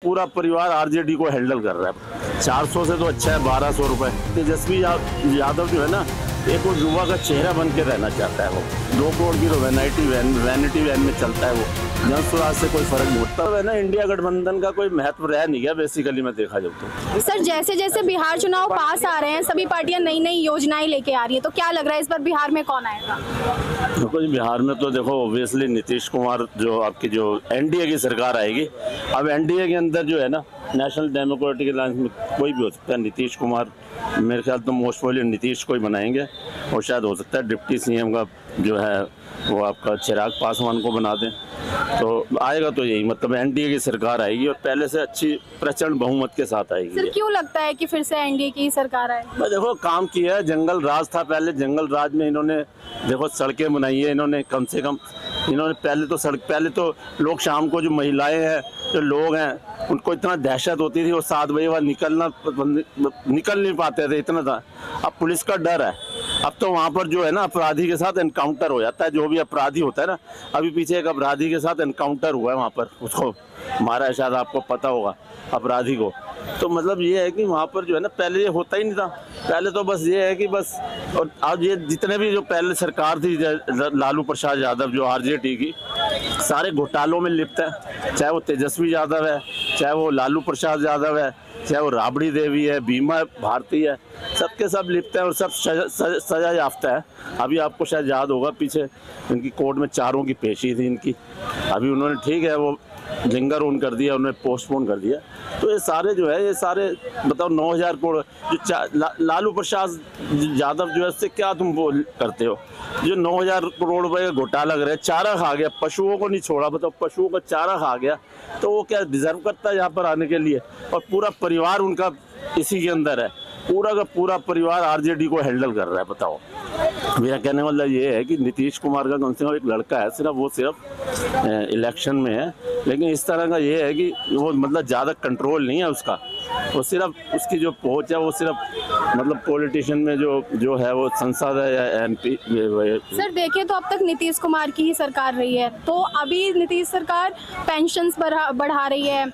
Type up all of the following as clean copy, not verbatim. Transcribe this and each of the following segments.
पूरा परिवार आरजेडी को हैंडल कर रहा है। 400 से तो अच्छा है 1200 रुपए। तेजस्वी यादव जो है ना, एक वो युवा का चेहरा बन के रहना चाहता है। वो 2 करोड़ की तो वैनिटी वैन में चलता है। वो जन स्वराज से कोई फर्क नहीं पड़ता है ना। इंडिया गठबंधन का कोई महत्व रह नहीं गया बेसिकली, मैं देखा जब तो। सर, जैसे जैसे बिहार चुनाव पास आ रहे हैं, सभी पार्टियां नई नई योजनाएं लेके आ रही है, तो क्या लग रहा है इस बार बिहार में कौन आएगा? देखो जी, बिहार में तो देखो ऑब्वियसली नीतीश कुमार, जो आपकी जो एनडीए की सरकार आएगी। अब एनडीए के अंदर जो है ना, नेशनल डेमोक्रेटिक अलायंस में कोई भी हो सकता है। नीतीश कुमार, मेरे ख्याल तो मोस्ट प्रोबेबली नीतीश को ही बनाएंगे, और शायद हो सकता है डिप्टी सीएम का जो है वो आपका चिराग पासवान को बना दें। तो आएगा तो यही, मतलब एनडीए की सरकार आएगी और पहले से अच्छी प्रचंड बहुमत के साथ आएगी। सर, क्यों लगता है कि फिर से एनडीए की सरकार आए? देखो, काम किया है। जंगल राज था पहले, जंगल राज में इन्होंने देखो सड़कें बनाई है। इन्होंने कम से कम पहले तो लोग शाम को, जो महिलाएं हैं, जो लोग हैं, उनको इतना दहशत होती थी, वो 7 बजे बाद निकल नहीं पाते थे, इतना था। अब पुलिस का डर है। अब तो वहाँ पर जो है ना, अपराधी के साथ एनकाउंटर हो जाता है। जो भी अपराधी होता है ना, अभी पीछे एक अपराधी के साथ एनकाउंटर हुआ है वहाँ पर, उसको मारा है, शायद आपको पता होगा, अपराधी को। तो मतलब ये है कि वहाँ पर जो है ना, पहले ये होता ही नहीं था। पहले तो बस ये है कि बस, और आज ये जितने भी जो पहले सरकार थी लालू प्रसाद यादव, जो आरजेडी की, सारे घोटालों में लिप्त है। चाहे वो तेजस्वी यादव है, चाहे वो लालू प्रसाद यादव है, चाहे वो राबड़ी देवी है, बीमा भारती है, सबके सब लिप्त है और सब सजा याफ्ता है। अभी आपको शायद याद होगा, पीछे इनकी कोर्ट में 4 की पेशी थी इनकी। अभी उन्होंने, ठीक है, वो लिंगर ऑन कर दिया, उन्होंने पोस्टपोन कर दिया। तो ये सारे जो है, ये सारे बताओ 9000 करोड़ जो लालू प्रसाद यादव जो है, उससे क्या तुम वो करते हो? जो 9000 करोड़ रुपए का घोटाला कर रहे, चारा खा गया, पशुओं को नहीं छोड़ा। बताओ, पशुओं का चारा खा गया, तो वो क्या डिजर्व करता है यहाँ पर आने के लिए? और पूरा परिवार उनका इसी के अंदर है। पूरा का पूरा परिवार आरजेडी को हैंडल कर रहा है। बताओ, मेरा कहने वाला ये है कि नीतीश कुमार का कम से कम एक लड़का है, वो सिर्फ इलेक्शन में है, लेकिन इस तरह का ये है कि वो मतलब ज़्यादा कंट्रोल नहीं है उसका। वो सिर्फ उसकी जो पहुंच है, वो सिर्फ मतलब पॉलिटिशियन में जो है, वो संसद है या एमपी। सर, देखिए तो अब तक नीतीश कुमार की ही सरकार रही है, तो अभी नीतीश सरकार पेंशन्स बढ़ा रही है,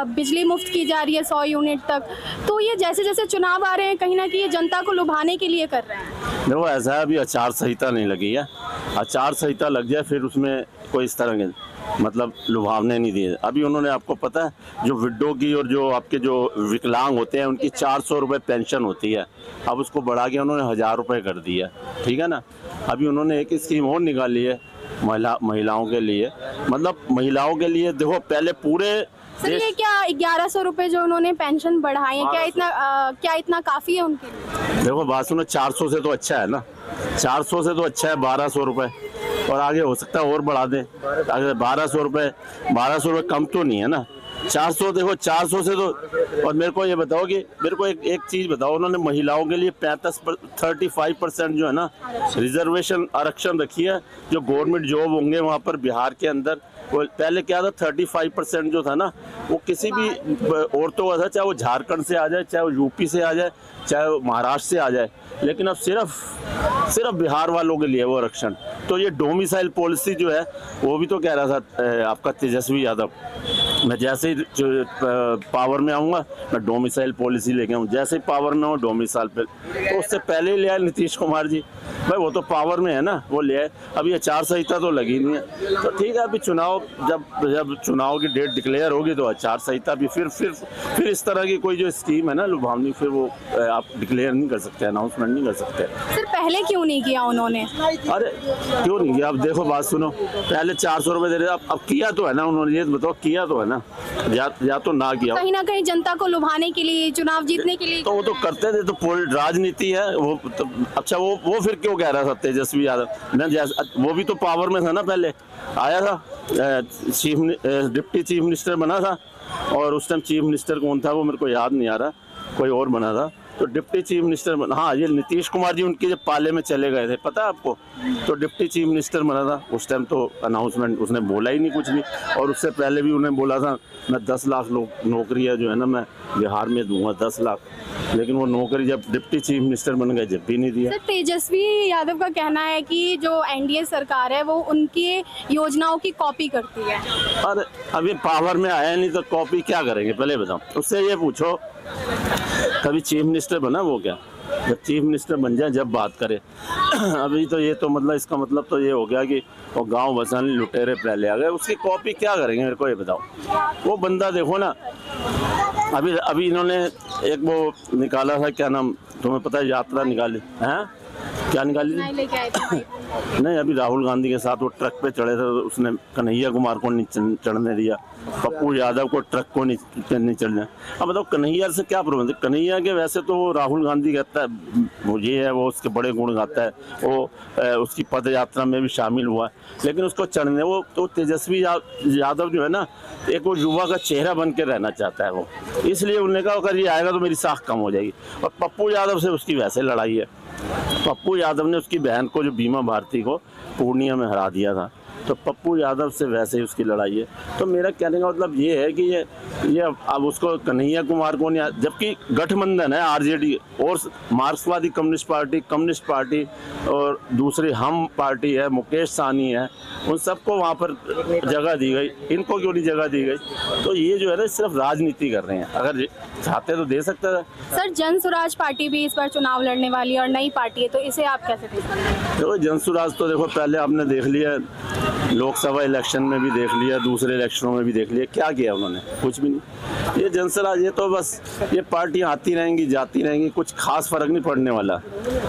बिजली मुफ्त की जा रही है 100 यूनिट तक। तो ये जैसे जैसे चुनाव आ रहे हैं, कहीं ना कहीं ये जनता को लुभाने के लिए कर रहे हैं। देखो, ऐसा है, अभी आचार संहिता नहीं लगी है। आचार संहिता लग जाए फिर उसमें कोई इस तरह के मतलब लुभावने नहीं दिए। अभी उन्होंने, आपको पता है, जो विडो की और जो आपके जो विकलांग होते हैं, उनकी 400 रुपये पेंशन होती है। अब उसको बढ़ा के उन्होंने 1000 रुपये कर दिया, ठीक है ना। अभी उन्होंने एक स्कीम और निकाली है महिलाओं के लिए। मतलब महिलाओं के लिए देखो, पहले पूरे सर, ये क्या 1100 रुपये जो उन्होंने पेंशन बढ़ाई है, क्या इतना काफ़ी है उनके लिए? देखो, बात सुनो, 400 से तो अच्छा है ना, 400 से तो अच्छा है 1200 रुपये, और आगे हो सकता है और बढ़ा दें। अगर 1200 रुपये कम तो नहीं है ना। 400, देखो 400 से तो। और मेरे को ये बताओ कि मेरे को एक चीज़ बताओ, उन्होंने महिलाओं के लिए 35% जो है ना, रिजर्वेशन आरक्षण रखी है। जो गवर्नमेंट जॉब होंगे वहाँ पर बिहार के अंदर, वो पहले क्या था, 35% जो था ना, वो किसी भी औरतों का था, चाहे वो झारखंड से आ जाए, चाहे वो यूपी से आ जाए, चाहे वो महाराष्ट्र से आ जाए। लेकिन अब सिर्फ बिहार वालों के लिए वो आरक्षण। तो ये डोमिसाइल पॉलिसी जो है, वो भी तो कह रहा था आपका तेजस्वी यादव, मैं जैसे ही पावर में आऊँगा, मैं डोमिसाइल पॉलिसी लेके आऊँ। जैसे ही पावर में आऊँ, डोमिसाइल पे। तो उससे पहले ही ले आए नीतीश कुमार जी। भाई, वो तो पावर में है ना, वो ले आए। अभी आचार संहिता तो लगी नहीं है। तो ठीक है, अभी चुनाव जब चुनाव की डेट डिक्लेयर होगी, तो आचार संहिता भी फिर इस तरह की कोई जो स्कीम है ना लुभावनी, फिर वो आप डिक्लेयर नहीं कर सकते, अनाउंसमेंट नहीं कर सकते। सर, पहले क्यों नहीं किया उन्होंने? अरे क्यों नहीं किया? अब देखो, बात सुनो, पहले 400 रुपये दे रहे, अब किया तो है ना उन्होंने। ये बताओ, किया तो है ना, या तो ना किया। कहीं ना कहीं जनता को लुभाने के लिए, चुनाव जीतने के लिए। तो वो तो करते थे, तो राजनीति है वो तो। अच्छा, वो फिर क्यों कह रहा था तेजस्वी यादव? वो भी तो पावर में था ना, पहले आया था, डिप्टी चीफ मिनिस्टर बना था, और उस टाइम चीफ मिनिस्टर कौन था वो मेरे को याद नहीं आ रहा, कोई और बना था। तो डिप्टी चीफ मिनिस्टर हाँ, ये नीतीश कुमार जी उनके जब पाले में चले गए थे, पता है आपको, तो डिप्टी चीफ मिनिस्टर बना था उस टाइम। तो अनाउंसमेंट उसने बोला ही नहीं कुछ भी, और उससे पहले भी उन्होंने बोला था, मैं 10 लाख नौकरियाँ जो है ना, मैं बिहार में दूंगा, 10 लाख। लेकिन वो नौकरी जब डिप्टी चीफ मिनिस्टर बन गए जब भी नहीं दिया। सर तेजस्वी यादव का कहना है कि जो एनडीए सरकार है वो उनकी योजनाओं की कॉपी करती है। और अभी पावर में आया नहीं तो कॉपी क्या करेंगे पहले बताओ। उससे ये पूछो कभी चीफ मिनिस्टर बना वो क्या, जब चीफ मिनिस्टर बन जाए जब बात करे। अभी तो ये तो मतलब इसका मतलब तो ये हो गया कि वो गांव बसाने लुटेरे पहले आ गए, उसकी कॉपी क्या करेंगे मेरे को ये बताओ। वो बंदा देखो ना, अभी इन्होंने एक वो निकाला था, क्या नाम तुम्हें पता है, यात्रा निकाली है, क्या निकाली थी? नहीं लेके आए थे। नहीं, अभी राहुल गांधी के साथ वो ट्रक पे चढ़े थे, उसने कन्हैया कुमार को नहीं चढ़ने दिया, पप्पू यादव को ट्रक को नहीं चढ़ने। अब बताओ कन्हैया से क्या प्रबंध। कन्हैया के वैसे तो वो राहुल गांधी कहता है वो ये है, वो उसके बड़े गुण गाता है, वो उसकी पद यात्रा में भी शामिल हुआ, लेकिन उसको चढ़ने वो तो तेजस्वी यादव जो है ना, एक वो युवा का चेहरा बन के रहना चाहता है वो, इसलिए उन्होंने कहा अगर ये आएगा तो मेरी साख कम हो जाएगी। और पप्पू यादव से उसकी वैसे लड़ाई है। पप्पू यादव ने उसकी बहन को, जो बीमा भारती को, पूर्णिया में हरा दिया था, तो पप्पू यादव से वैसे ही उसकी लड़ाई है। तो मेरा कहने का मतलब ये है कि ये अब उसको कन्हैया कुमार को नहीं, जबकि गठबंधन है आरजेडी और मार्क्सवादी कम्युनिस्ट पार्टी और दूसरी हम पार्टी है, मुकेश सहनी है, उन सबको वहाँ पर जगह दी गई, इनको क्यों नहीं जगह दी गई। तो ये जो है ना सिर्फ राजनीति कर रहे हैं, अगर चाहते तो दे सकते थे। सर जन स्वराज पार्टी भी इस बार चुनाव लड़ने वाली है और नई पार्टी है, तो इसे आप कैसे देखते हैं? देखो जन स्वराज तो देखो पहले आपने देख लिया, लोकसभा इलेक्शन में भी देख लिया, दूसरे इलेक्शनों में भी देख लिया, क्या किया उन्होंने, कुछ भी नहीं। ये जन स्वराज ये तो बस ये पार्टियां आती रहेंगी जाती रहेंगी, कुछ खास फर्क नहीं पड़ने वाला।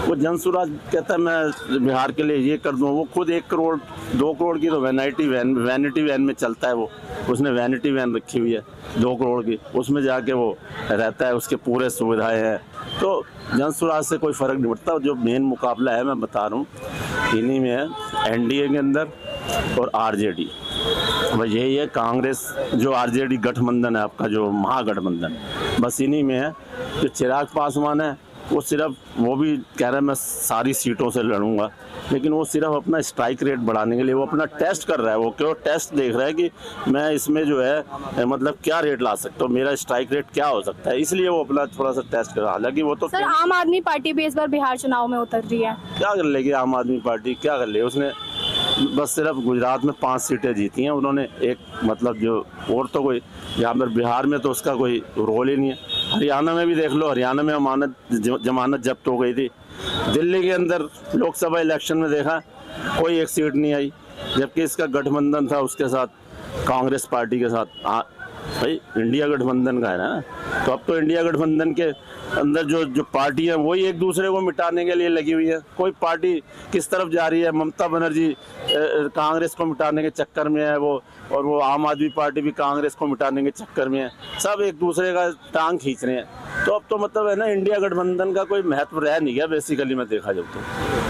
वो जन स्वराज कहता है मैं बिहार के लिए ये कर दूँ, वो खुद 1 करोड़ 2 करोड़ की तो वैनिटी वैन में चलता है, वो उसने वैनिटी वैन रखी हुई है 2 करोड़ की, उसमें जाके वो रहता है, उसके पूरे सुविधाएं हैं। तो जन स्वराज से कोई फर्क नहीं पड़ता। जो मेन मुकाबला है मैं बता रहा हूँ इन्हीं में है, एनडीए के अंदर और आरजेडी। भाई यही है कांग्रेस, जो आरजेडी गठबंधन है आपका, जो महागठबंधन, बस इन्हीं में है। जो चिराग पासवान है वो सिर्फ, वो भी कह रहा है मैं सारी सीटों से लड़ूंगा, लेकिन वो सिर्फ अपना स्ट्राइक रेट बढ़ाने के लिए वो अपना टेस्ट कर रहा है, वो क्यों टेस्ट देख रहा है कि मैं इसमें जो है मतलब क्या रेट ला सकता हूँ, मेरा स्ट्राइक रेट क्या हो सकता है, इसलिए वो अपना थोड़ा सा टेस्ट कर रहा है। हालांकि वो तो सर आम आदमी पार्टी भी इस बार बिहार चुनाव में उतर रही है, क्या कर लेगी आम आदमी पार्टी, क्या कर लेगी। उसने बस सिर्फ गुजरात में 5 सीटें जीती हैं उन्होंने, एक मतलब जो, और तो कोई यहाँ पर बिहार में तो उसका कोई रोल ही नहीं है। हरियाणा में भी देख लो, हरियाणा में जमानत जब्त हो गई थी। दिल्ली के अंदर लोकसभा इलेक्शन में देखा कोई एक सीट नहीं आई, जबकि इसका गठबंधन था उसके साथ, कांग्रेस पार्टी के साथ। भाई इंडिया गठबंधन का है ना, तो अब तो इंडिया गठबंधन के अंदर जो पार्टी है वही एक दूसरे को मिटाने के लिए लगी हुई है। कोई पार्टी किस तरफ जा रही है, ममता बनर्जी कांग्रेस को मिटाने के चक्कर में है वो, और वो आम आदमी पार्टी भी कांग्रेस को मिटाने के चक्कर में है, सब एक दूसरे का टांग खींच रहे हैं। तो अब तो मतलब है ना, इंडिया गठबंधन का कोई महत्व रह नहीं गया बेसिकली में देखा जाए तो।